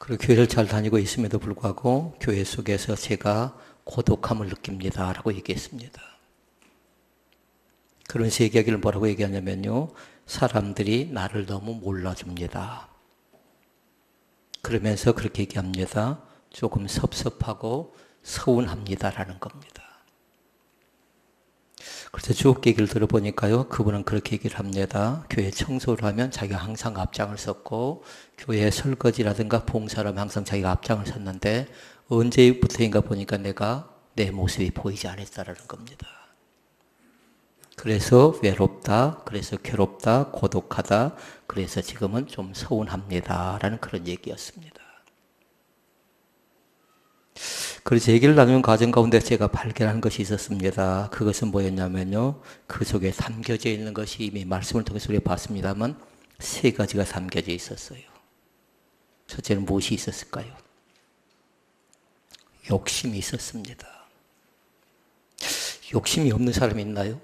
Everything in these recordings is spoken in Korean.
그리고 교회를 잘 다니고 있음에도 불구하고 교회 속에서 제가 고독함을 느낍니다 라고 얘기했습니다. 그러면서 얘기하기를 뭐라고 얘기하냐면요, 사람들이 나를 너무 몰라줍니다. 그러면서 그렇게 얘기합니다. 조금 섭섭하고 서운합니다라는 겁니다. 그래서 쭉 얘기를 들어보니까요, 그분은 그렇게 얘기를 합니다. 교회 청소를 하면 자기가 항상 앞장을 섰고, 교회 설거지라든가 봉사를 하면 항상 자기가 앞장을 섰는데, 언제부터인가 보니까 내가 내 모습이 보이지 않았다라는 겁니다. 그래서 외롭다, 그래서 괴롭다, 고독하다, 그래서 지금은 좀 서운합니다 라는 그런 얘기였습니다. 그래서 얘기를 나누는 과정 가운데 제가 발견한 것이 있었습니다. 그것은 뭐였냐면요, 그 속에 담겨져 있는 것이 이미 말씀을 통해서 우리가 봤습니다만 3가지가 담겨져 있었어요. 첫째는 무엇이 있었을까요? 욕심이 있었습니다. 욕심이 없는 사람이 있나요?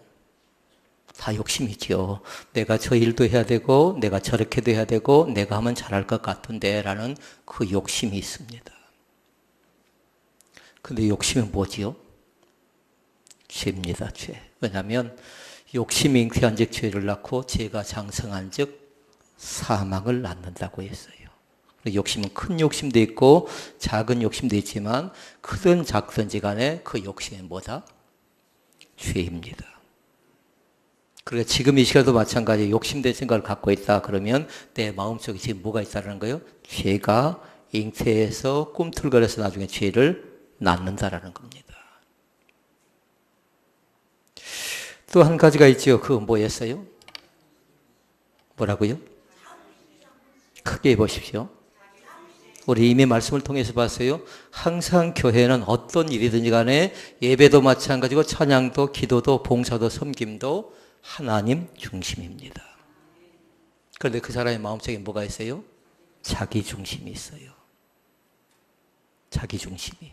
다 욕심이지요. 내가 저 일도 해야 되고 내가 저렇게도 해야 되고 내가 하면 잘할 것 같은데 라는 그 욕심이 있습니다. 근데 욕심은 뭐지요? 죄입니다. 죄. 왜냐하면 욕심이 잉태한 즉 죄를 낳고 죄가 장성한 즉 사망을 낳는다고 했어요. 욕심은 큰 욕심도 있고 작은 욕심도 있지만 크든 작든지 간에 그 욕심은 뭐다? 죄입니다. 그러니까 지금 이 시간도 마찬가지 욕심된 생각을 갖고 있다 그러면 내 마음속에 지금 뭐가 있다는 거예요? 죄가 잉태해서 꿈틀거려서 나중에 죄를 낳는다라는 겁니다. 또 한 가지가 있죠. 그건 뭐였어요? 뭐라고요? 크게 해보십시오. 우리 이미 말씀을 통해서 봤어요. 항상 교회는 어떤 일이든지 간에 예배도 마찬가지고 찬양도 기도도 봉사도 섬김도 하나님 중심입니다. 그런데 그 사람의 마음속에 뭐가 있어요? 자기 중심이 있어요. 자기 중심이.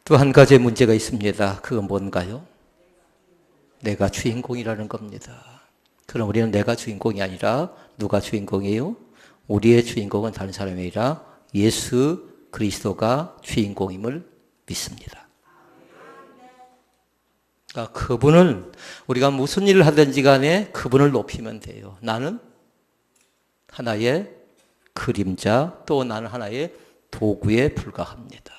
또 한 가지의 문제가 있습니다. 그건 뭔가요? 내가 주인공이라는 겁니다. 그럼 우리는 내가 주인공이 아니라 누가 주인공이에요? 우리의 주인공은 다른 사람이 아니라 예수 그리스도가 주인공임을 믿습니다. 그러니까 그분을 우리가 무슨 일을 하든지 간에 그분을 높이면 돼요. 나는 하나의 그림자 또 나는 하나의 도구에 불과합니다.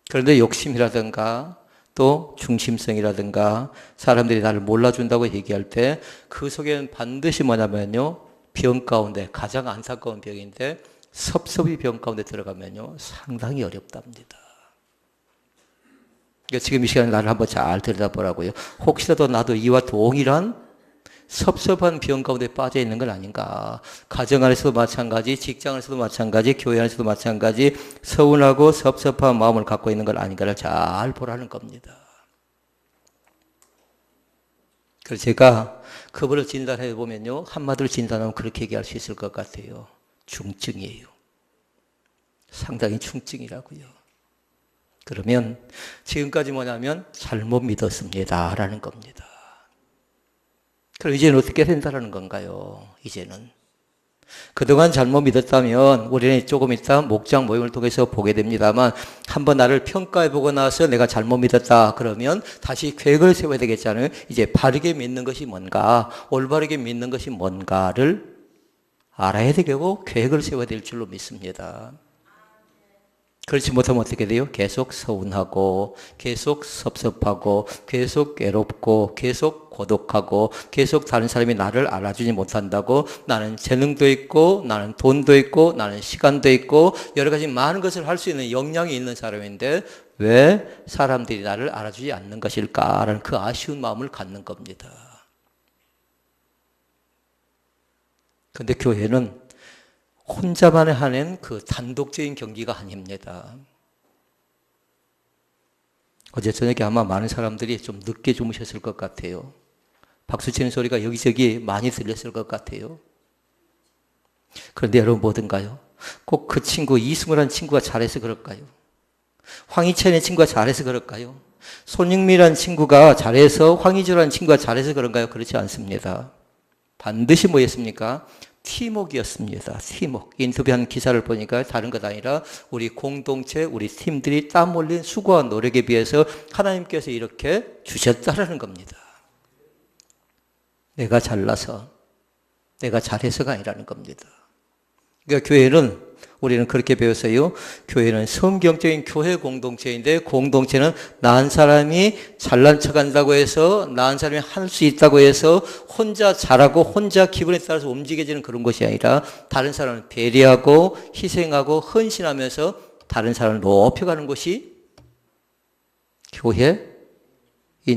그런데 욕심이라든가 또 중심성이라든가 사람들이 나를 몰라준다고 얘기할 때 그 속에는 반드시 뭐냐면요, 병 가운데 가장 안타까운 병인데 섭섭이 병 가운데 들어가면요 상당히 어렵답니다. 그러니까 지금 이 시간에 나를 한번 잘 들여다보라고요. 혹시라도 나도 이와 동일한 섭섭한 병 가운데 빠져 있는 건 아닌가. 가정 안에서도 마찬가지, 직장 안에서도 마찬가지, 교회 안에서도 마찬가지 서운하고 섭섭한 마음을 갖고 있는 건 아닌가를 잘 보라는 겁니다. 그래서 제가 그분을 진단해 보면요, 한마디로 진단하면 그렇게 얘기할 수 있을 것 같아요. 중증이에요. 상당히 중증이라고요. 그러면 지금까지 뭐냐면 잘못 믿었습니다 라는 겁니다. 그럼 이제는 어떻게 된다는 건가요? 이제는 그동안 잘못 믿었다면 우리는 조금 이따 목장 모임을 통해서 보게 됩니다만 한번 나를 평가해보고 나서 내가 잘못 믿었다 그러면 다시 계획을 세워야 되겠잖아요. 이제 바르게 믿는 것이 뭔가, 올바르게 믿는 것이 뭔가를 알아야 되고 계획을 세워야 될 줄로 믿습니다. 그렇지 못하면 어떻게 돼요? 계속 서운하고 계속 섭섭하고 계속 괴롭고 계속 고독하고 계속 다른 사람이 나를 알아주지 못한다고 나는 재능도 있고 나는 돈도 있고 나는 시간도 있고 여러 가지 많은 것을 할 수 있는 역량이 있는 사람인데 왜 사람들이 나를 알아주지 않는 것일까라는 그 아쉬운 마음을 갖는 겁니다. 그런데 교회는 혼자만에 하는 그 단독적인 경기가 아닙니다. 어제 저녁에 아마 많은 사람들이 좀 늦게 주무셨을 것 같아요. 박수 치는 소리가 여기저기 많이 들렸을 것 같아요. 그런데 여러분 뭐든가요? 꼭 그 친구, 이승우라는 친구가 잘해서 그럴까요? 황희찬의 친구가 잘해서 그럴까요? 손흥민이라는 친구가 잘해서 황희조라는 친구가 잘해서 그런가요? 그렇지 않습니다. 반드시 뭐였습니까? 팀웍이었습니다. 팀웍. 인터뷰한 기사를 보니까 다른 것 아니라 우리 공동체, 우리 팀들이 땀 흘린 수고와 노력에 비해서 하나님께서 이렇게 주셨다라는 겁니다. 내가 잘나서, 내가 잘해서가 아니라는 겁니다. 그러니까 교회는 우리는 그렇게 배웠어요. 교회는 성경적인 교회 공동체인데 공동체는 나은 사람이 잘난 척한다고 해서 나은 사람이 할 수 있다고 해서 혼자 잘하고 혼자 기분에 따라서 움직여지는 그런 것이 아니라 다른 사람을 배려하고 희생하고 헌신하면서 다른 사람을 높여가는 것이 교회인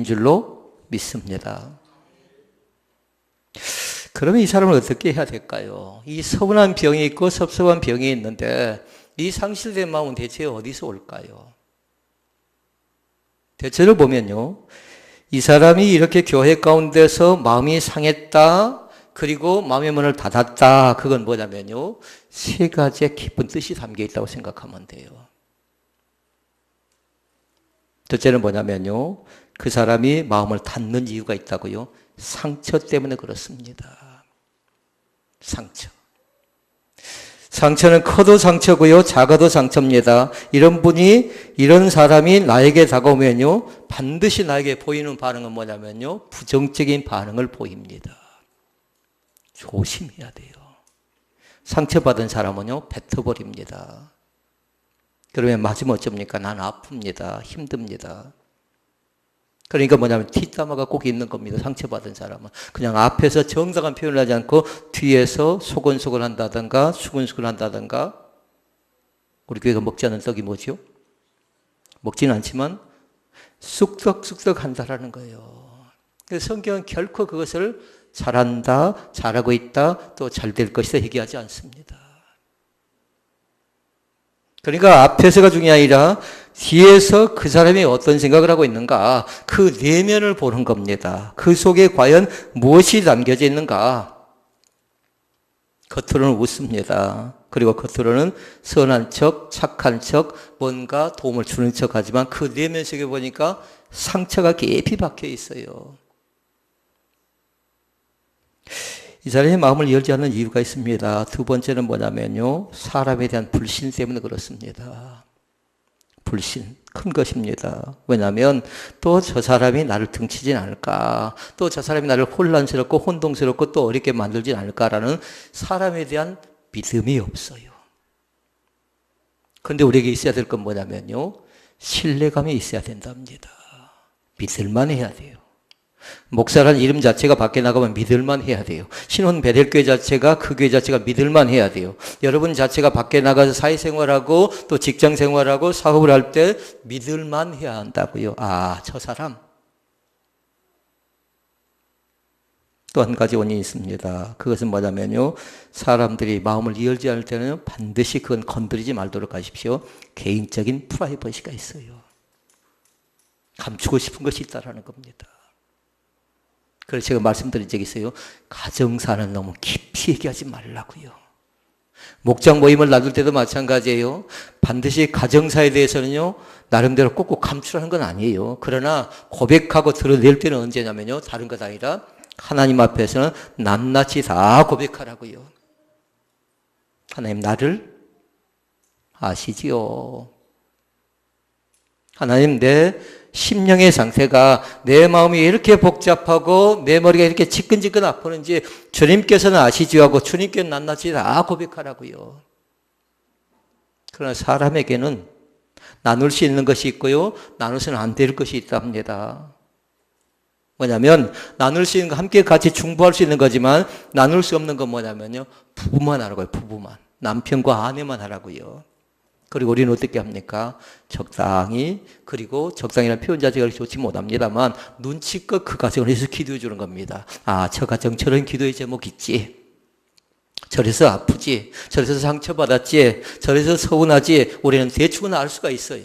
줄로 믿습니다. 그러면 이 사람을 어떻게 해야 될까요? 이 서운한 병이 있고 섭섭한 병이 있는데 이 상실된 마음은 대체 어디서 올까요? 대체를 보면요. 이 사람이 이렇게 교회 가운데서 마음이 상했다. 그리고 마음의 문을 닫았다. 그건 뭐냐면요. 세 가지의 깊은 뜻이 담겨 있다고 생각하면 돼요. 첫째는 뭐냐면요. 그 사람이 마음을 닫는 이유가 있다고요. 상처 때문에 그렇습니다. 상처. 상처는 커도 상처고요. 작아도 상처입니다. 이런 사람이 나에게 다가오면요. 반드시 나에게 보이는 반응은 뭐냐면요. 부정적인 반응을 보입니다. 조심해야 돼요. 상처받은 사람은요. 뱉어버립니다. 그러면 맞으면 어쩝니까? 난 아픕니다. 힘듭니다. 그러니까 뭐냐면 뒷담화가 꼭 있는 겁니다. 상처받은 사람은. 그냥 앞에서 정당한 표현을 하지 않고 뒤에서 소곤소곤 한다든가 수근수근 한다든가. 우리 교회가 먹지 않는 떡이 뭐죠? 먹지는 않지만 쑥덕쑥덕 한다라는 거예요. 그래서 성경은 결코 그것을 잘한다, 잘하고 있다, 또 잘 될 것이다 얘기하지 않습니다. 그러니까 앞에서가 중요한 게 아니라 뒤에서 그 사람이 어떤 생각을 하고 있는가, 그 내면을 보는 겁니다. 그 속에 과연 무엇이 담겨져 있는가. 겉으로는 웃습니다. 그리고 겉으로는 선한 척, 착한 척, 뭔가 도움을 주는 척 하지만 그 내면 속에 보니까 상처가 깊이 박혀 있어요. 이 사람의 마음을 열지 않는 이유가 있습니다. 두 번째는 뭐냐면요. 사람에 대한 불신 때문에 그렇습니다. 불신. 큰 것입니다. 왜냐하면 또 저 사람이 나를 등치진 않을까. 또 저 사람이 나를 혼란스럽고 혼동스럽고 또 어렵게 만들진 않을까라는 사람에 대한 믿음이 없어요. 그런데 우리에게 있어야 될 건 뭐냐면요. 신뢰감이 있어야 된답니다. 믿을만 해야 돼요. 목사라는 이름 자체가 밖에 나가면 믿을만 해야 돼요. 신혼 베델교회 자체가 그 교회 자체가 믿을만 해야 돼요. 여러분 자체가 밖에 나가서 사회생활하고 또 직장생활하고 사업을 할 때 믿을만 해야 한다고요. 아, 저 사람. 또 한 가지 원인이 있습니다. 그것은 뭐냐면요. 사람들이 마음을 열지 않을 때는 반드시 그건 건드리지 말도록 하십시오. 개인적인 프라이버시가 있어요. 감추고 싶은 것이 있다라는 겁니다. 그래서 제가 말씀드린 적이 있어요. 가정사는 너무 깊이 얘기하지 말라고요. 목장 모임을 놔둘 때도 마찬가지예요. 반드시 가정사에 대해서는요. 나름대로 꼭꼭 감추라는 건 아니에요. 그러나 고백하고 드러낼 때는 언제냐면요. 다른 것 아니라 하나님 앞에서는 낱낱이 다 고백하라고요. 하나님 나를 아시지요. 하나님 내 심령의 상태가 내 마음이 이렇게 복잡하고 내 머리가 이렇게 지끈지끈 아프는지 주님께서는 아시지요 하고 주님께는 낱낱이 다 고백하라고요. 그러나 사람에게는 나눌 수 있는 것이 있고요. 나눠서는 안 될 것이 있답니다. 뭐냐면 나눌 수 있는 거 함께 같이 중보할 수 있는 거지만 나눌 수 없는 건 뭐냐면요. 부부만 하라고요. 부부만. 남편과 아내만 하라고요. 그리고 우리는 어떻게 합니까? 적당히, 그리고 적당이라는 표현 자체가 좋지 못합니다만 눈치껏 그 가정을 해서 기도해 주는 겁니다. 아, 저 가정 저런 기도의 제목 있지. 저래서 아프지. 저래서 상처받았지. 저래서 서운하지. 우리는 대충은 알 수가 있어요.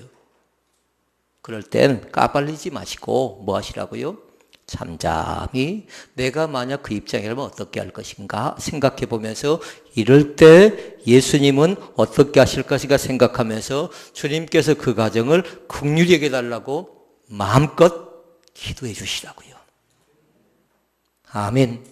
그럴 땐 까발리지 마시고 뭐 하시라고요? 잠잠히 내가 만약 그 입장이라면 어떻게 할 것인가 생각해 보면서 이럴 때 예수님은 어떻게 하실 것인가 생각하면서 주님께서 그 가정을 긍휼히 여겨달라고 마음껏 기도해 주시라고요. 아멘.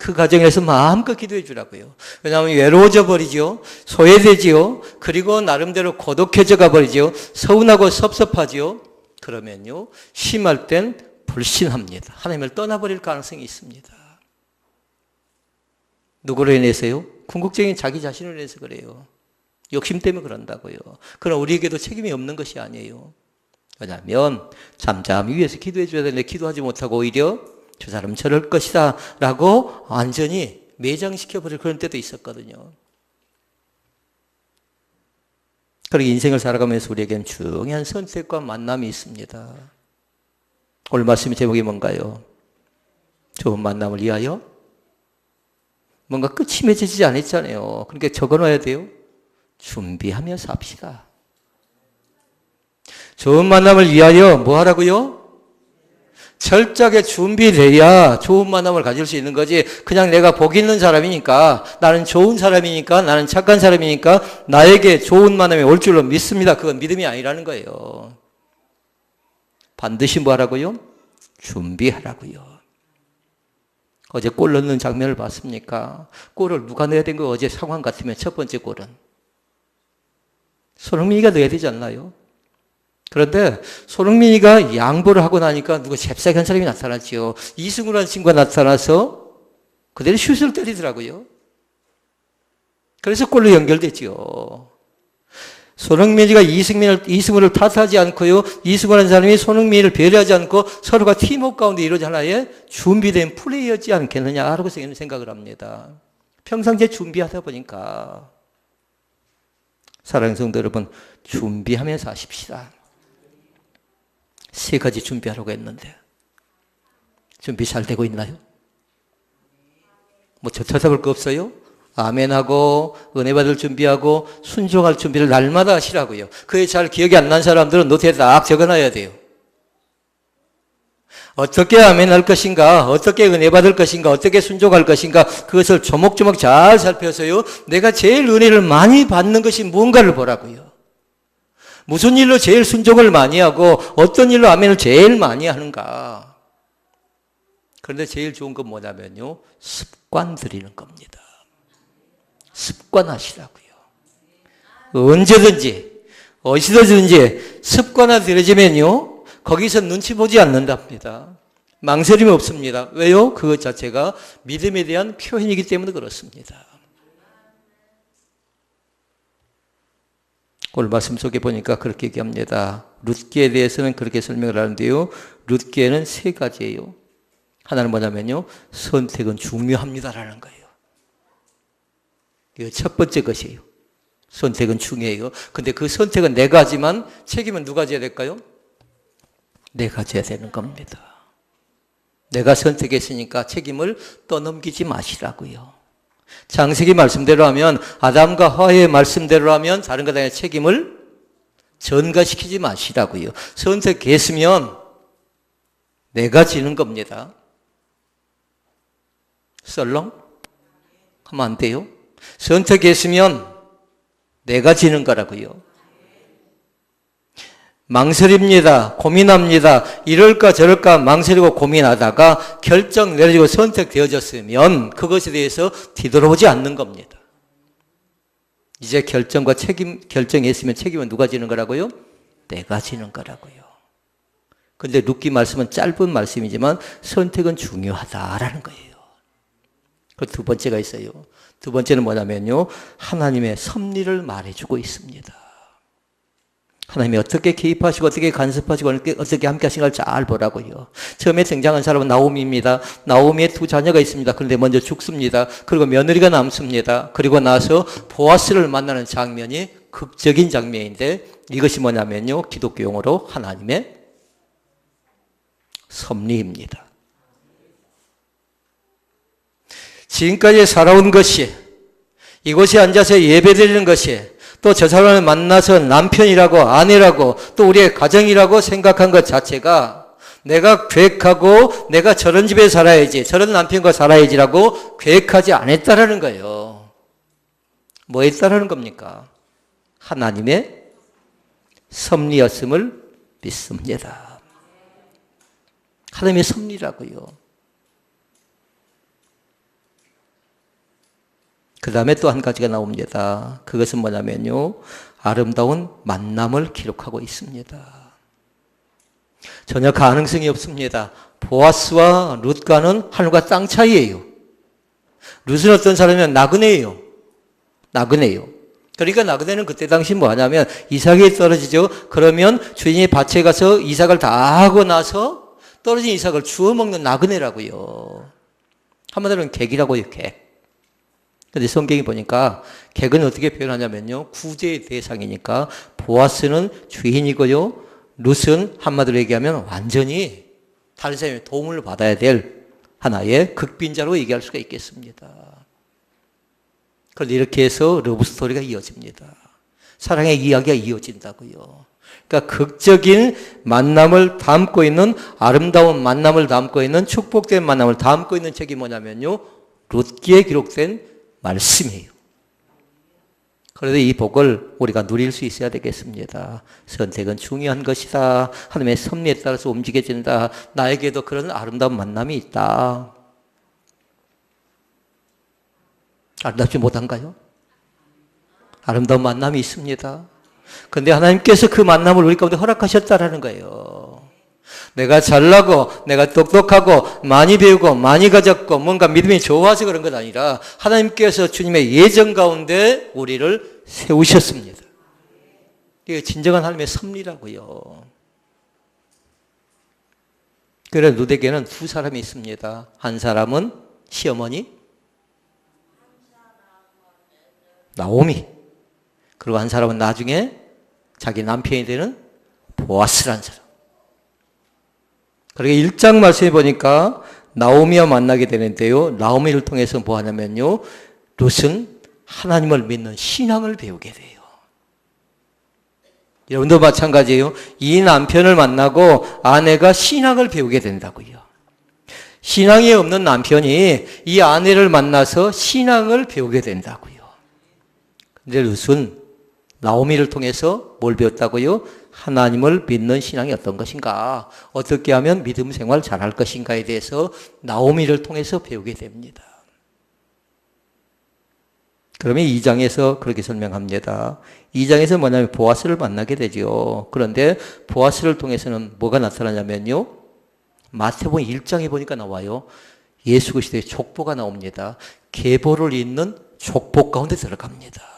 그 과정에서 마음껏 기도해 주라고요. 왜냐하면 외로워져 버리죠. 소외되지요. 그리고 나름대로 고독해져 가버리죠. 서운하고 섭섭하지요. 그러면요, 심할 땐 불신합니다. 하나님을 떠나버릴 가능성이 있습니다. 누구로 인해서요? 궁극적인 자기 자신으로 인해서 그래요. 욕심 때문에 그런다고요. 그러나 우리에게도 책임이 없는 것이 아니에요. 왜냐하면 잠잠히 위에서 기도해 줘야 되는데 기도하지 못하고 오히려 저 사람 저럴 것이다 라고 완전히 매장시켜버릴 그런 때도 있었거든요. 그렇게 인생을 살아가면서 우리에게는 중요한 선택과 만남이 있습니다. 오늘 말씀의 제목이 뭔가요? 좋은 만남을 위하여? 뭔가 끝이 맺어지지 않았잖아요. 그러니까 적어놔야 돼요. 준비하며 삽시다. 좋은 만남을 위하여 뭐 하라고요? 철저하게 준비돼야 좋은 만남을 가질 수 있는 거지. 그냥 내가 복 있는 사람이니까, 나는 좋은 사람이니까, 나는 착한 사람이니까 나에게 좋은 만남이 올 줄로 믿습니다. 그건 믿음이 아니라는 거예요. 반드시 뭐 하라고요? 준비하라고요. 어제 골 넣는 장면을 봤습니까? 골을 누가 넣어야 된 거 어제 상황 같으면 첫 번째 골은 손흥민이가 넣어야 되지 않나요? 그런데 손흥민이가 양보를 하고 나니까 누가 잽싸게 사람이 나타났지요. 이승우라는 친구가 나타나서 그대로 슛을 때리더라고요. 그래서 골로 연결됐지요. 손흥민이가 이승우를 탓하지 않고요. 이승우라는 사람이 손흥민을 배려하지 않고 서로가 팀워크 가운데 이루어진 하나의 준비된 플레이였지 않겠느냐라고 생각을 합니다. 평상시에 준비하다 보니까 사랑하는 성도 여러분, 준비하면서 하십시다. 3가지 준비하라고 했는데 준비 잘 되고 있나요? 뭐 저 쳐다볼 거 없어요? 아멘하고 은혜 받을 준비하고 순종할 준비를 날마다 하시라고요. 그게 잘 기억이 안 난 사람들은 노트에 딱 적어놔야 돼요. 어떻게 아멘할 것인가, 어떻게 은혜 받을 것인가, 어떻게 순종할 것인가, 그것을 조목조목 잘 살펴서요, 내가 제일 은혜를 많이 받는 것이 무언가를 보라고요. 무슨 일로 제일 순종을 많이 하고 어떤 일로 아멘을 제일 많이 하는가. 그런데 제일 좋은 건 뭐냐면요, 습관 들이는 겁니다. 습관하시라고요. 언제든지 어디서든지 습관화 들여지면요, 거기서 눈치 보지 않는답니다. 망설임이 없습니다. 왜요? 그것 자체가 믿음에 대한 표현이기 때문에 그렇습니다. 오늘 말씀 속에 보니까 그렇게 얘기합니다. 룻기에 대해서는 그렇게 설명을 하는데요, 룻기에는 3가지예요. 하나는 뭐냐면요, 선택은 중요합니다라는 거예요. 이거 첫 번째 것이에요. 선택은 중요해요. 근데 그 선택은 내가 하지만 책임은 누가 져야 될까요? 내가 져야 되는 겁니다. 내가 선택했으니까 책임을 떠넘기지 마시라고요. 창세기 말씀대로 하면, 아담과 하와의 말씀대로 하면 다른 것에 대한 책임을 전가시키지 마시라고요. 선택했으면 내가 지는 겁니다. 썰렁? 하면 안 돼요. 선택했으면 내가 지는 거라고요. 망설입니다. 고민합니다. 이럴까 저럴까 망설이고 고민하다가 결정 내려지고 선택되어졌으면 그것에 대해서 뒤돌아보지 않는 겁니다. 이제 결정했으면 책임은 누가 지는 거라고요? 내가 지는 거라고요. 근데 룻기 말씀은 짧은 말씀이지만 선택은 중요하다라는 거예요. 그 2번째가 있어요. 2번째는 뭐냐면요, 하나님의 섭리를 말해주고 있습니다. 하나님이 어떻게 개입하시고 어떻게 간섭하시고 어떻게 함께 하신 걸 잘 보라고요. 처음에 등장한 사람은 나오미입니다. 나오미의 2 자녀가 있습니다. 그런데 먼저 죽습니다. 그리고 며느리가 남습니다. 그리고 나서 보아스를 만나는 장면이 극적인 장면인데, 이것이 뭐냐면요, 기독교 용어로 하나님의 섭리입니다. 지금까지 살아온 것이, 이곳에 앉아서 예배드리는 것이, 또 저 사람을 만나서 남편이라고 아내라고 또 우리의 가정이라고 생각한 것 자체가 내가 계획하고 내가 저런 집에 살아야지, 저런 남편과 살아야지라고 계획하지 않았다라는 거예요. 뭐 했다라는 겁니까? 하나님의 섭리였음을 믿습니다. 하나님의 섭리라고요. 그 다음에 또 한 가지가 나옵니다. 그것은 뭐냐면요, 아름다운 만남을 기록하고 있습니다. 전혀 가능성이 없습니다. 보아스와 룻과는 하늘과 땅 차이예요. 룻은 어떤 사람이면 나그네예요. 나그네예요. 그러니까 나그네는 그때 당시 뭐 하냐면 이삭이 떨어지죠. 그러면 주인이 밭에 가서 이삭을 다 하고 나서 떨어진 이삭을 주워 먹는 나그네라고요. 한마디로는 객이라고요, 객. 근데 성경이 보니까 객은 어떻게 표현하냐면요, 구제의 대상이니까 보아스는 주인이고요, 룻은 한마디로 얘기하면 완전히 다른 사람의 도움을 받아야 될 하나의 극빈자로 얘기할 수가 있겠습니다. 그런데 이렇게 해서 러브스토리가 이어집니다. 사랑의 이야기가 이어진다고요. 그러니까 극적인 만남을 담고 있는, 아름다운 만남을 담고 있는, 축복된 만남을 담고 있는 책이 뭐냐면요, 룻기에 기록된 말씀이에요. 그래도 이 복을 우리가 누릴 수 있어야 되겠습니다. 선택은 중요한 것이다. 하나님의 섭리에 따라서 움직여진다. 나에게도 그런 아름다운 만남이 있다. 아름답지 못한가요? 아름다운 만남이 있습니다. 그런데 하나님께서 그 만남을 우리 가운데 허락하셨다라는 거예요. 내가 잘나고 내가 똑똑하고 많이 배우고 많이 가졌고 뭔가 믿음이 좋아서 그런 것 아니라 하나님께서 주님의 예정 가운데 우리를 세우셨습니다. 이게 진정한 하나님의 섭리라고요. 그래 룻에게는 두 사람이 있습니다. 한 사람은 시어머니 나오미, 그리고 한 사람은 나중에 자기 남편이 되는 보아스라는 사람. 그리고 1장 말씀해 보니까 나오미와 만나게 되는데요, 나오미를 통해서 뭐 하냐면요, 룻은 하나님을 믿는 신앙을 배우게 돼요. 여러분도 마찬가지예요. 이 남편을 만나고 아내가 신앙을 배우게 된다고요. 신앙이 없는 남편이 이 아내를 만나서 신앙을 배우게 된다고요. 근데 룻은 나오미를 통해서 뭘 배웠다고요? 하나님을 믿는 신앙이 어떤 것인가, 어떻게 하면 믿음 생활 잘할 것인가에 대해서 나오미를 통해서 배우게 됩니다. 그러면 2장에서 그렇게 설명합니다. 2장에서 뭐냐면 보아스를 만나게 되죠. 그런데 보아스를 통해서는 뭐가 나타나냐면요, 마태복음 1장에 보니까 나와요. 예수 그리스도의 족보가 나옵니다. 계보를 잇는 족보 가운데 들어갑니다.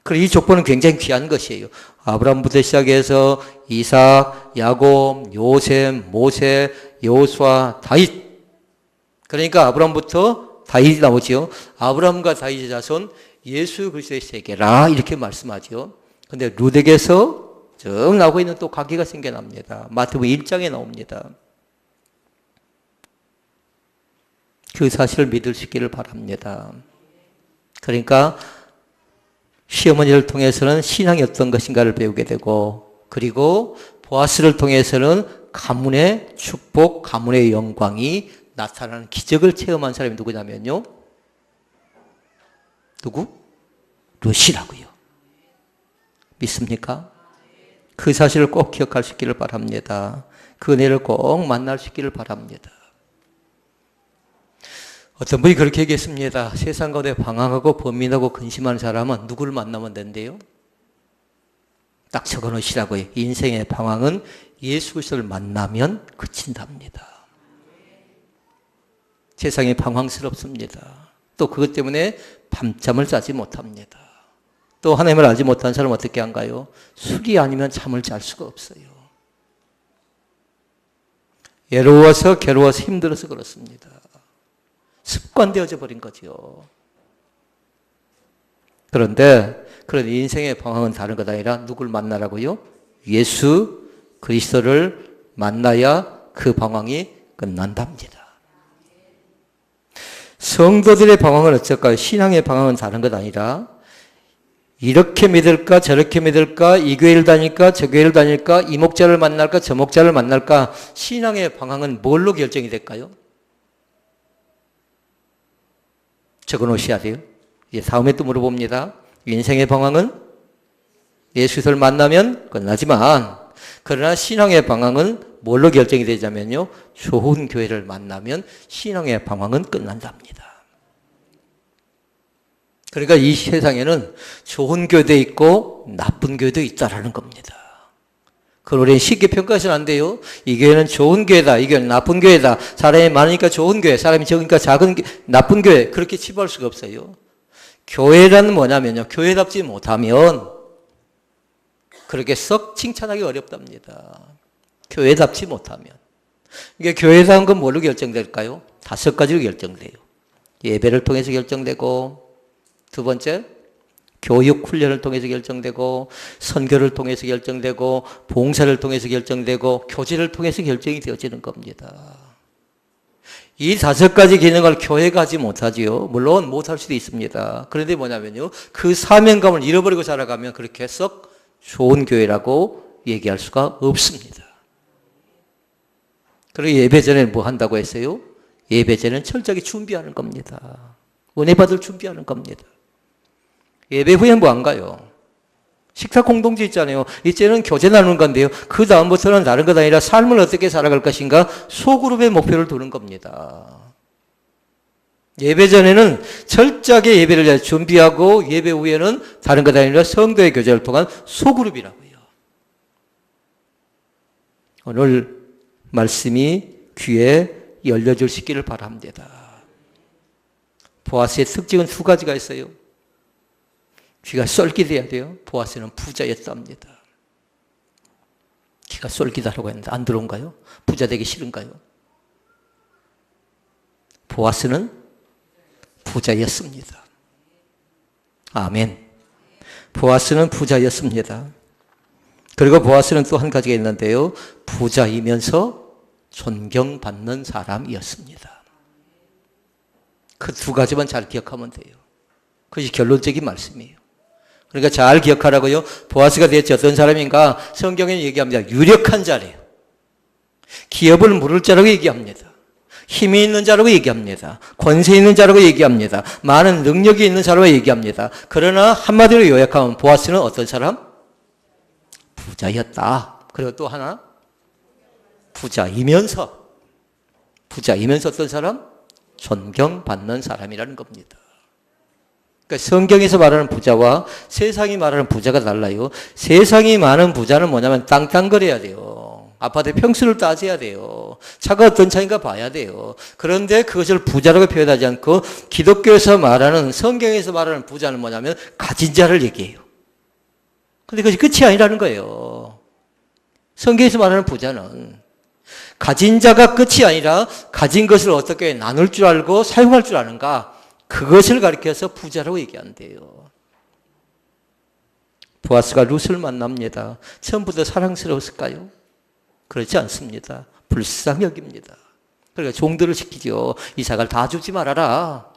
그리고 이 족보는 굉장히 귀한 것이에요. 아브라함부터 시작해서 이삭, 야곱, 요셉, 모세, 여호수아, 다윗. 그러니까 아브라함부터 다윗이 나오죠. 아브라함과 다윗의 자손 예수 그리스도의 세계라 이렇게 말씀하죠. 그런데 룻에게서 쭉 나오고 있는 또 관계가 생겨납니다. 마태복음 1장에 나옵니다. 그 사실을 믿을 수 있기를 바랍니다. 그러니까 시어머니를 통해서는 신앙이 어떤 것인가를 배우게 되고, 그리고 보아스를 통해서는 가문의 축복, 가문의 영광이 나타나는 기적을 체험한 사람이 누구냐면요, 누구? 룻이라고요. 믿습니까? 그 사실을 꼭 기억할 수 있기를 바랍니다. 그 은혜를 꼭 만날 수 있기를 바랍니다. 어떤 분이 그렇게 얘기했습니다. 세상 가운데 방황하고 번민하고 근심하는 사람은 누구를 만나면 된대요? 딱 적어놓으시라고요. 인생의 방황은 예수 그리스도를 만나면 그친답니다. 세상이 방황스럽습니다. 또 그것 때문에 밤잠을 자지 못합니다. 또 하나님을 알지 못한 사람은 어떻게 한가요? 술이 아니면 잠을 잘 수가 없어요. 외로워서 괴로워서 힘들어서 그렇습니다. 습관되어져 버린 거죠. 그런데 그런 인생의 방황은 다른 것 아니라 누굴 만나라고요? 예수 그리스도를 만나야 그 방황이 끝난답니다. 성도들의 방황은 어쩔까요? 신앙의 방황은 다른 것 아니라 이렇게 믿을까 저렇게 믿을까, 이 교회를 다닐까 저 교회를 다닐까, 이 목자를 만날까 저 목자를 만날까, 신앙의 방황은 뭘로 결정이 될까요? 적어놓으셔야 돼요. 이제 다음에 또 물어봅니다. 인생의 방황은 예수 그리스도를 만나면 끝나지만, 그러나 신앙의 방황은 뭘로 결정이 되자면요, 좋은 교회를 만나면 신앙의 방황은 끝난답니다. 그러니까 이 세상에는 좋은 교회도 있고 나쁜 교회도 있다라는 겁니다. 그걸 우리는 쉽게 평가해서는 안 돼요. 이 교회는 좋은 교회다. 이 교회는 나쁜 교회다. 사람이 많으니까 좋은 교회, 사람이 적으니까 나쁜 교회. 그렇게 치부할 수가 없어요. 교회란 뭐냐면요. 교회답지 못하면 그렇게 썩 칭찬하기 어렵답니다. 교회답지 못하면. 이게 교회다운 건 뭘로 결정될까요? 5가지로 결정돼요. 예배를 통해서 결정되고, 두 번째, 교육 훈련을 통해서 결정되고, 선교를 통해서 결정되고, 봉사를 통해서 결정되고, 교제를 통해서 결정이 되어지는 겁니다. 이 5가지 기능을 교회가 하지 못하지요. 물론 못할 수도 있습니다. 그런데 뭐냐면요, 그 사명감을 잃어버리고 살아가면 그렇게 썩 좋은 교회라고 얘기할 수가 없습니다. 그리고 예배 전에 뭐 한다고 했어요? 예배 전에는 철저하게 준비하는 겁니다. 은혜 받을 준비하는 겁니다. 예배 후엔 뭐 안 가요? 식사 공동체 있잖아요. 이제는 교제 나누는 건데요. 그 다음부터는 다른 것 아니라 삶을 어떻게 살아갈 것인가 소그룹의 목표를 두는 겁니다. 예배 전에는 철저하게 예배를 준비하고 예배 후에는 다른 것 아니라 성도의 교제를 통한 소그룹이라고요. 오늘 말씀이 귀에 열려줄 수 있기를 바랍니다. 보아스의 특징은 2가지가 있어요. 귀가 쏠깃해야 돼요. 보아스는 부자였답니다. 귀가 쏠깃하라고 했는데 안 들어온가요? 부자 되기 싫은가요? 보아스는 부자였습니다. 아멘. 보아스는 부자였습니다. 그리고 보아스는 또 한 가지가 있는데요. 부자이면서 존경받는 사람이었습니다. 그 2가지만 잘 기억하면 돼요. 그것이 결론적인 말씀이에요. 그러니까 잘 기억하라고요. 보아스가 대체 어떤 사람인가? 성경에는 얘기합니다. 유력한 자래요. 기업을 물을 자라고 얘기합니다. 힘이 있는 자라고 얘기합니다. 권세 있는 자라고 얘기합니다. 많은 능력이 있는 사람을 얘기합니다. 그러나 한마디로 요약하면 보아스는 어떤 사람? 부자였다. 그리고 또 하나 부자이면서 어떤 사람? 존경받는 사람이라는 겁니다. 그러니까 성경에서 말하는 부자와 세상이 말하는 부자가 달라요. 세상이 말하는 부자는 뭐냐면 땅땅거려야 돼요. 아파트 평수를 따져야 돼요. 차가 어떤 차인가 봐야 돼요. 그런데 그것을 부자라고 표현하지 않고 기독교에서 말하는, 성경에서 말하는 부자는 뭐냐면 가진 자를 얘기해요. 근데 그것이 끝이 아니라는 거예요. 성경에서 말하는 부자는 가진 자가 끝이 아니라 가진 것을 어떻게 나눌 줄 알고 사용할 줄 아는가, 그것을 가리켜서 부자라고 얘기한대요. 보아스가 룻을 만납니다. 처음부터 사랑스러웠을까요? 그렇지 않습니다. 불쌍히 여깁니다. 그러니까 종들을 시키죠. 이삭을 다 주지 말아라.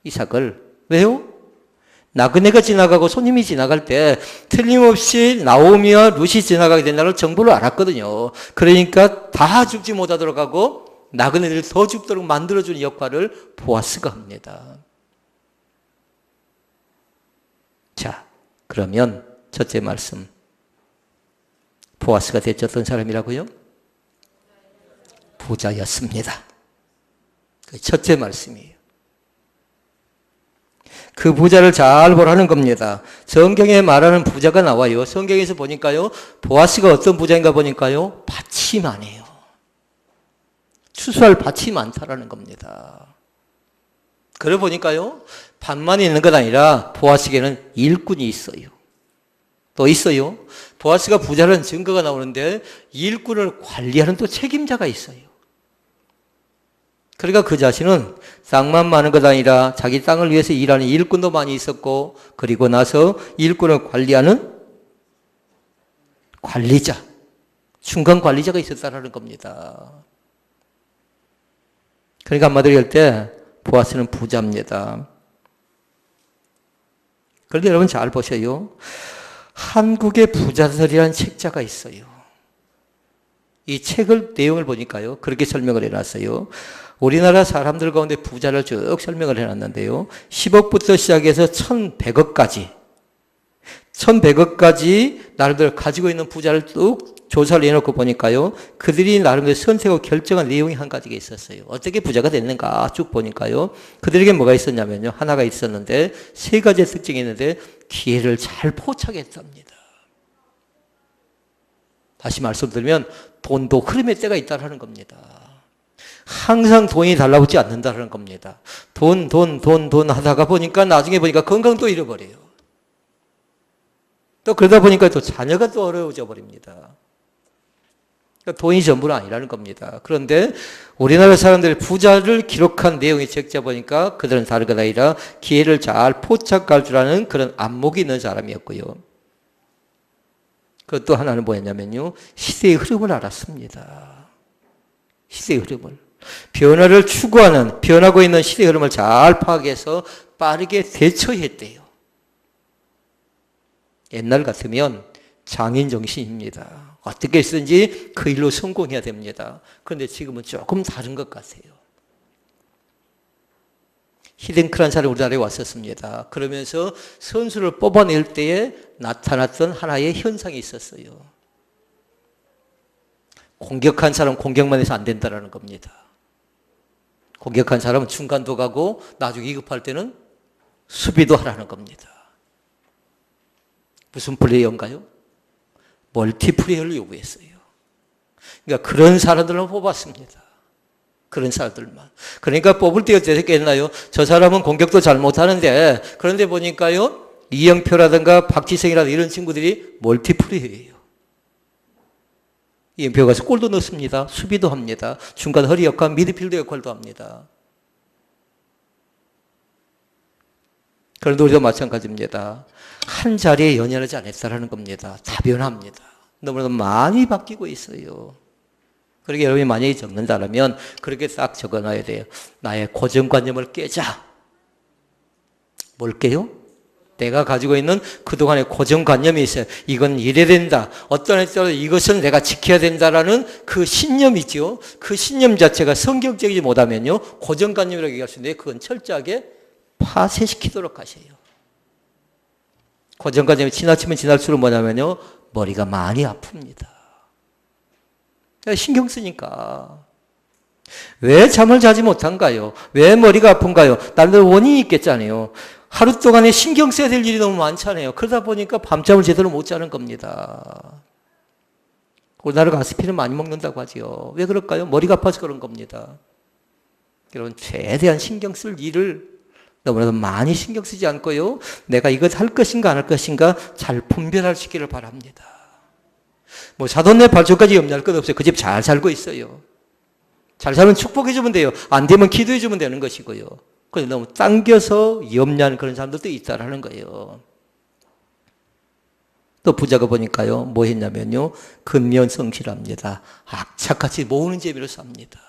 이삭을. 왜요? 나그네가 지나가고 손님이 지나갈 때 틀림없이 나오미와 룻이 지나가게 된다는 정보를 알았거든요. 그러니까 다 죽지 못하도록 하고 나그네들이 더 죽도록 만들어주는 역할을 보아스가 합니다. 자, 그러면 첫째 말씀. 보아스가 대체 어떤 사람이라고요? 부자였습니다. 그 첫째 말씀이에요. 그 부자를 잘 보라는 겁니다. 성경에 말하는 부자가 나와요. 성경에서 보니까요, 보아스가 어떤 부자인가 보니까요, 밭이 많아요. 추수할 밭이 많다라는 겁니다. 그러고 보니까요, 밭만 있는 것 아니라 보아스에게는 일꾼이 있어요. 또 있어요. 보아스가 부자라는 증거가 나오는데 일꾼을 관리하는 또 책임자가 있어요. 그러니까 그 자신은 땅만 많은 것 아니라 자기 땅을 위해서 일하는 일꾼도 많이 있었고, 그리고 나서 일꾼을 관리하는 관리자, 중간 관리자가 있었다는 겁니다. 그러니까 한마디로 할 때 보아스는 부자입니다. 그런데 여러분 잘 보세요. 한국의 부자들이라는 책자가 있어요. 이 책을 내용을 보니까요, 그렇게 설명을 해놨어요. 우리나라 사람들 가운데 부자를 쭉 설명을 해놨는데요, 10억부터 시작해서 1100억까지 나라들 가지고 있는 부자를 쭉 조사를 해놓고 보니까요, 그들이 나름대로 선택하고 결정한 내용이 한 가지가 있었어요. 어떻게 부자가 됐는가 쭉 보니까요, 그들에게 뭐가 있었냐면요, 하나가 있었는데, 세 가지의 특징이 있는데, 기회를 잘 포착했답니다. 다시 말씀드리면, 돈도 흐름의 때가 있다는 겁니다. 항상 돈이 달라붙지 않는다는 겁니다. 돈 하다가 보니까 나중에 보니까 건강도 잃어버려요. 또 그러다 보니까 또 자녀가 또 어려워져 버립니다. 그러니까 돈이 전부는 아니라는 겁니다. 그런데 우리나라 사람들이 부자를 기록한 내용이 적자 보니까 그들은 다른 것 아니라 기회를 잘 포착할 줄 아는 그런 안목이 있는 사람이었고요. 그것도 하나는 뭐였냐면요, 시대의 흐름을 알았습니다. 시대의 흐름을. 변화를 추구하는, 변하고 있는 시대의 흐름을 잘 파악해서 빠르게 대처했대요. 옛날 같으면 장인 정신입니다. 어떻게 쓰든지 그 일로 성공해야 됩니다. 그런데 지금은 조금 다른 것 같아요. 히딩크라는 사람이 우리나라에 왔었습니다. 그러면서 선수를 뽑아낼 때에 나타났던 하나의 현상이 있었어요. 공격한 사람은 공격만 해서 안 된다는 겁니다. 공격한 사람은 중간도 가고 나중에 기급할 때는 수비도 하라는 겁니다. 무슨 플레이어인가요? 멀티플레이어를 요구했어요. 그러니까 그런 사람들만 뽑았습니다. 그런 사람들만. 그러니까 뽑을 때 어떻게 했나요? 저 사람은 공격도 잘 못하는데, 그런데 보니까요, 이영표라든가 박지성이라든가 이런 친구들이 멀티플레이어예요. 이영표가 가서 골도 넣습니다. 수비도 합니다. 중간 허리 역할, 미드필더 역할도 합니다. 그런데 우리도 마찬가지입니다. 한 자리에 연연하지 않았다라는 겁니다. 다변합니다. 너무나도 많이 바뀌고 있어요. 그러게 여러분이 만약에 적는다면 그렇게 딱 적어놔야 돼요. 나의 고정관념을 깨자. 뭘 깨요? 내가 가지고 있는 그동안의 고정관념이 있어요. 이건 이래야 된다. 어떤 에 따라 이것은 내가 지켜야 된다라는 그 신념이죠. 그 신념 자체가 성경적이지 못하면요, 고정관념이라고 얘기할 수 있는데 그건 철저하게 파쇄시키도록 하세요. 고정관념이 지나치면 지날수록 뭐냐면요, 머리가 많이 아픕니다. 신경 쓰니까. 왜 잠을 자지 못한가요? 왜 머리가 아픈가요? 나름대로 원인이 있겠잖아요. 하루 동안에 신경 써야 될 일이 너무 많잖아요. 그러다 보니까 밤잠을 제대로 못 자는 겁니다. 우리나라가 아스피린 많이 먹는다고 하죠. 왜 그럴까요? 머리가 아파서 그런 겁니다. 여러분, 최대한 신경 쓸 일을 너무나도 많이 신경 쓰지 않고요, 내가 이것 할 것인가 안 할 것인가 잘 분별할 수 있기를 바랍니다. 뭐 사돈네 발전까지 염려할 것 없어요. 그 집 잘 살고 있어요. 잘 살면 축복해주면 돼요. 안 되면 기도해주면 되는 것이고요. 그런데 너무 당겨서 염려하는 그런 사람들도 있다라는 거예요. 또 부자가 보니까요, 뭐 했냐면요, 근면성실합니다. 악착같이 모으는 재미로 삽니다.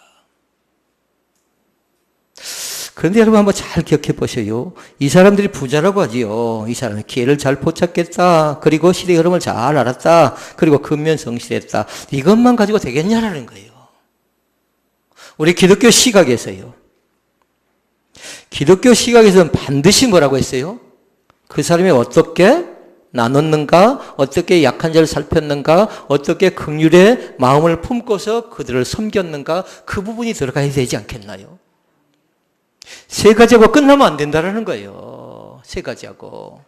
그런데 여러분 한번 잘 기억해 보셔요. 이 사람들이 부자라고 하지요. 이 사람은 기회를 잘 포착했다. 그리고 시대의 흐름을 잘 알았다. 그리고 근면성실했다. 이것만 가지고 되겠냐라는 거예요. 우리 기독교 시각에서요. 기독교 시각에서는 반드시 뭐라고 했어요? 그 사람이 어떻게 나눴는가, 어떻게 약한 자를 살폈는가, 어떻게 긍휼의 마음을 품고서 그들을 섬겼는가, 그 부분이 들어가야 되지 않겠나요? 세 가지하고 끝나면 안 된다는 거예요. 세 가지하고.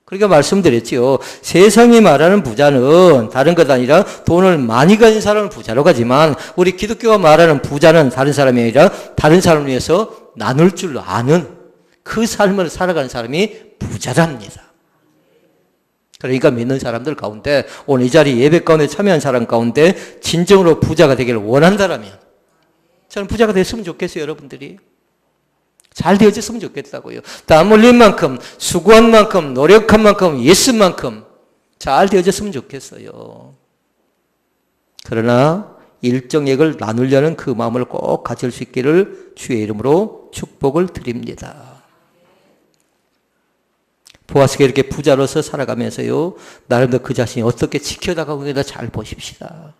그러니까 말씀드렸지요. 세상이 말하는 부자는 다른 것 아니라 돈을 많이 가진 사람을 부자로 가지만, 우리 기독교가 말하는 부자는 다른 사람이 아니라 다른 사람을 위해서 나눌 줄 아는 그 삶을 살아가는 사람이 부자랍니다. 그러니까 믿는 사람들 가운데, 오늘 이 자리 예배 가운데 참여한 사람 가운데 진정으로 부자가 되기를 원한다라면, 저는 부자가 됐으면 좋겠어요. 여러분들이 잘 되어졌으면 좋겠다고요. 땀 흘린 만큼, 수고한 만큼, 노력한 만큼, 예쓴 만큼 잘 되어졌으면 좋겠어요. 그러나 일정액을 나누려는 그 마음을 꼭 가질 수 있기를 주의 이름으로 축복을 드립니다. 보아스가 이렇게 부자로서 살아가면서요, 나름대로 그 자신이 어떻게 지켜나가고 있나 잘 보십시다.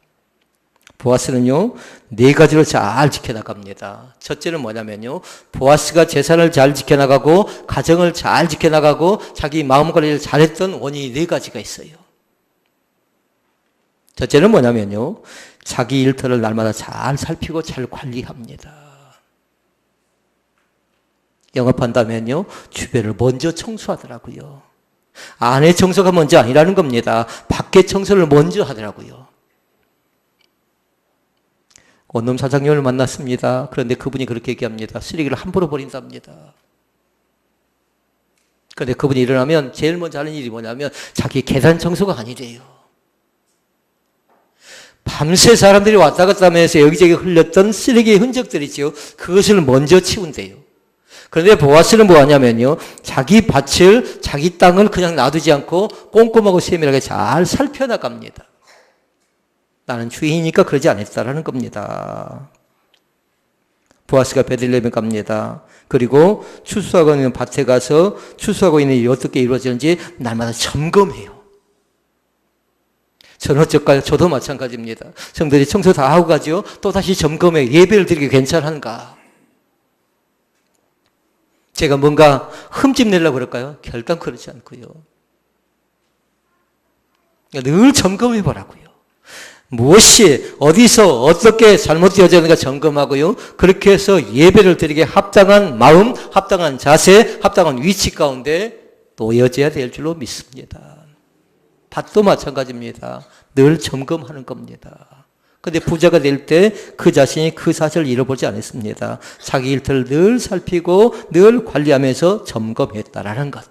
보아스는요, 네 가지로 잘 지켜나갑니다. 첫째는 뭐냐면요, 보아스가 재산을 잘 지켜나가고 가정을 잘 지켜나가고 자기 마음 관리를 잘했던 원인이 네 가지가 있어요. 첫째는 뭐냐면요, 자기 일터를 날마다 잘 살피고 잘 관리합니다. 영업한다면요, 주변을 먼저 청소하더라고요. 안에 청소가 먼저 아니라는 겁니다. 밖에 청소를 먼저 하더라고요. 원룸 사장님을 만났습니다. 그런데 그분이 그렇게 얘기합니다. 쓰레기를 함부로 버린답니다. 그런데 그분이 일어나면 제일 먼저 하는 일이 뭐냐면 자기 계단 청소가 아니래요. 밤새 사람들이 왔다 갔다 하면서 여기저기 흘렸던 쓰레기의 흔적들이죠. 그것을 먼저 치운대요. 그런데 보아스는 뭐하냐면요, 자기 밭을, 자기 땅을 그냥 놔두지 않고 꼼꼼하고 세밀하게 잘 살펴나갑니다. 나는 주인이니까 그러지 않았다라는 겁니다. 보아스가 베들레헴에 갑니다. 그리고 추수하고 있는 밭에 가서 추수하고 있는 일이 어떻게 이루어지는지 날마다 점검해요. 저는 어쩔까요? 저도 마찬가지입니다. 성도들이 청소 다 하고 가죠. 또 다시 점검해. 예배를 드리기 괜찮은가? 제가 뭔가 흠집 내려고 그럴까요? 결단 그렇지 않고요. 늘 점검해 보라고요. 무엇이 어디서 어떻게 잘못되어졌는가 점검하고요. 그렇게 해서 예배를 드리기에 합당한 마음, 합당한 자세, 합당한 위치 가운데 놓여져야 될 줄로 믿습니다. 밭도 마찬가지입니다. 늘 점검하는 겁니다. 그런데 부자가 될 때 그 자신이 그 사실을 잃어보지 않았습니다. 자기 일터를 늘 살피고 늘 관리하면서 점검했다라는 것.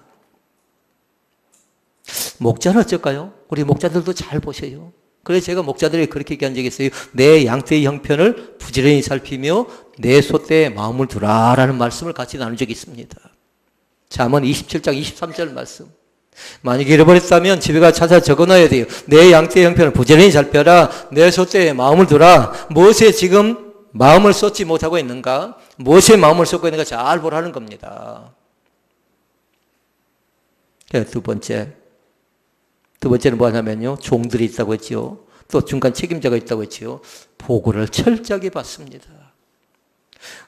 목자는 어쩔까요? 우리 목자들도 잘 보세요. 그래서 제가 목자들에게 그렇게 얘기한 적이 있어요. 내 양떼의 형편을 부지런히 살피며 내 소떼에 마음을 두라라는 말씀을 같이 나눈 적이 있습니다. 잠언 27장 23절 말씀. 만약에 잃어버렸다면 집에 가서 찾아 적어놔야 돼요. 내 양떼의 형편을 부지런히 살펴라. 내 소떼에 마음을 두라. 무엇에 지금 마음을 쏟지 못하고 있는가? 무엇에 마음을 쏟고 있는가 잘 보라는 겁니다. 두 번째는 뭐 하냐면요, 종들이 있다고 했죠. 또 중간 책임자가 있다고 했죠. 보고를 철저하게 받습니다.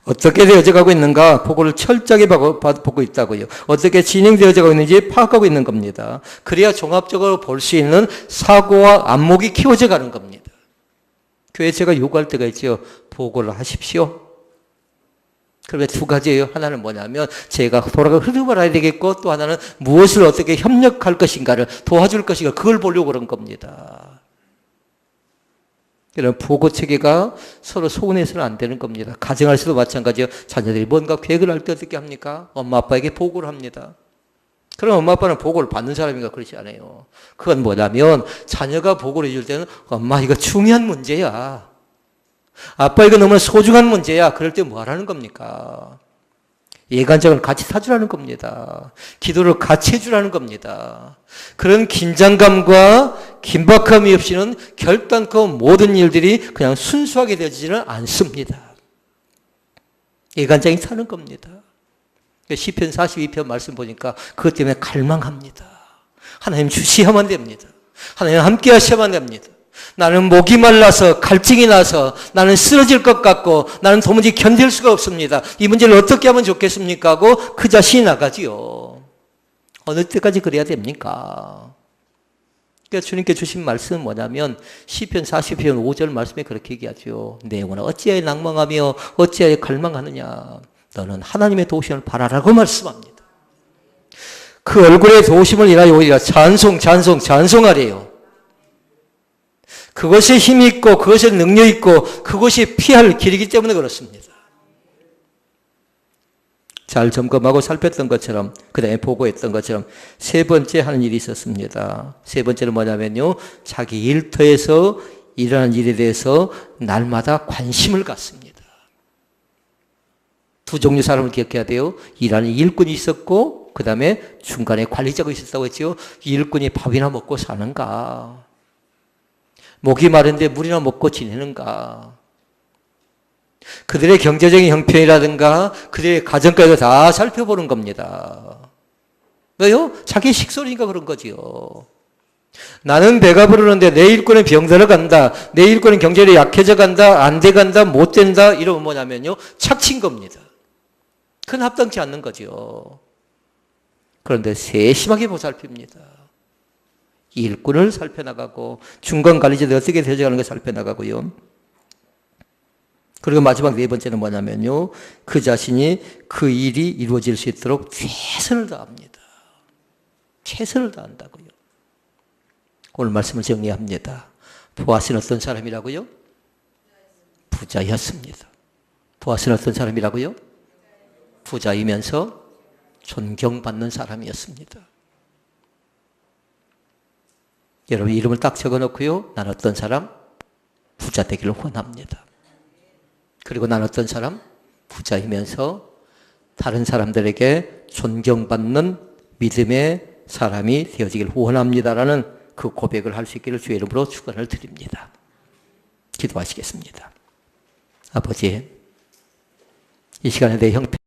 어떻게 되어져 가고 있는가? 보고를 철저하게 보고 있다고요. 어떻게 진행되어져 가고 있는지 파악하고 있는 겁니다. 그래야 종합적으로 볼 수 있는 사고와 안목이 키워져 가는 겁니다. 교회 제가 요구할 때가 있죠. 보고를 하십시오. 그런데 두 가지예요. 하나는 뭐냐면 제가 돌아가 흐름을 알아야 되겠고, 또 하나는 무엇을 어떻게 협력할 것인가를 도와줄 것인가, 그걸 보려고 그런 겁니다. 이런 보고 체계가 서로 소원해서는 안 되는 겁니다. 가정에서도 마찬가지예요. 자녀들이 뭔가 계획을 할 때 어떻게 합니까? 엄마 아빠에게 보고를 합니다. 그럼 엄마 아빠는 보고를 받는 사람인가? 그렇지 않아요. 그건 뭐냐면 자녀가 보고를 해줄 때는 엄마 이거 중요한 문제야. 아빠 이거 너무나 소중한 문제야. 그럴 때 뭐 하라는 겁니까? 예간장을 같이 사주라는 겁니다. 기도를 같이 해주라는 겁니다. 그런 긴장감과 긴박함이 없이는 결단코 모든 일들이 그냥 순수하게 되어지지는 않습니다. 예간장이 사는 겁니다. 시편 42편 말씀 보니까 그것 때문에 갈망합니다. 하나님 주시야만 됩니다. 하나님 함께 하셔야만 됩니다. 나는 목이 말라서 갈증이 나서 나는 쓰러질 것 같고 나는 도무지 견딜 수가 없습니다. 이 문제를 어떻게 하면 좋겠습니까? 하고 그 자신이 나가지요. 어느 때까지 그래야 됩니까? 그러니까 주님께 주신 말씀은 뭐냐면 시편 40편 5절 말씀에 그렇게 얘기하죠. 내 영혼아 어찌하여 낭망하며 어찌하여 갈망하느냐. 너는 하나님의 도우심을 바라라고 말씀합니다. 그 얼굴의 도우심을 인하여 오히려 찬송하래요. 그것이 힘이 있고 그것이 능력 있고 그것이 피할 길이기 때문에 그렇습니다. 잘 점검하고 살폈던 것처럼, 그 다음에 보고했던 것처럼 세 번째 하는 일이 있었습니다. 세 번째는 뭐냐면요, 자기 일터에서 일어나는 일에 대해서 날마다 관심을 갖습니다. 두 종류 사람을 기억해야 돼요. 일하는 일꾼이 있었고 그 다음에 중간에 관리자가 있었다고 했죠. 일꾼이 밥이나 먹고 사는가, 목이 마른데 물이나 먹고 지내는가, 그들의 경제적인 형편이라든가 그들의 가정까지도 다 살펴보는 겁니다. 왜요? 자기 식솔이니까 그런 거지요. 나는 배가 부르는데 내 일꾼은 병들어 간다, 내 일꾼은 경제력이 약해져 간다, 안 돼 간다, 못 된다, 이러면 뭐냐면요, 착취인 겁니다. 그건 합당치 않는 거죠. 그런데 세심하게 보살핍니다. 일꾼을 살펴나가고 중간관리자들이 어떻게 되어가는 걸 살펴나가고요. 그리고 마지막 네 번째는 뭐냐면요. 그 자신이 그 일이 이루어질 수 있도록 최선을 다합니다. 최선을 다한다고요. 오늘 말씀을 정리합니다. 보아스는 어떤 사람이라고요? 부자였습니다. 보아스는 어떤 사람이라고요? 부자이면서 존경받는 사람이었습니다. 여러분 이름을 딱 적어놓고요. 난 어떤 사람? 부자 되기를 원합니다. 그리고 난 어떤 사람? 부자이면서 다른 사람들에게 존경받는 믿음의 사람이 되어지기를 원합니다라는 그 고백을 할 수 있기를 주의 이름으로 축원을 드립니다. 기도하시겠습니다. 아버지, 이 시간에 내 형편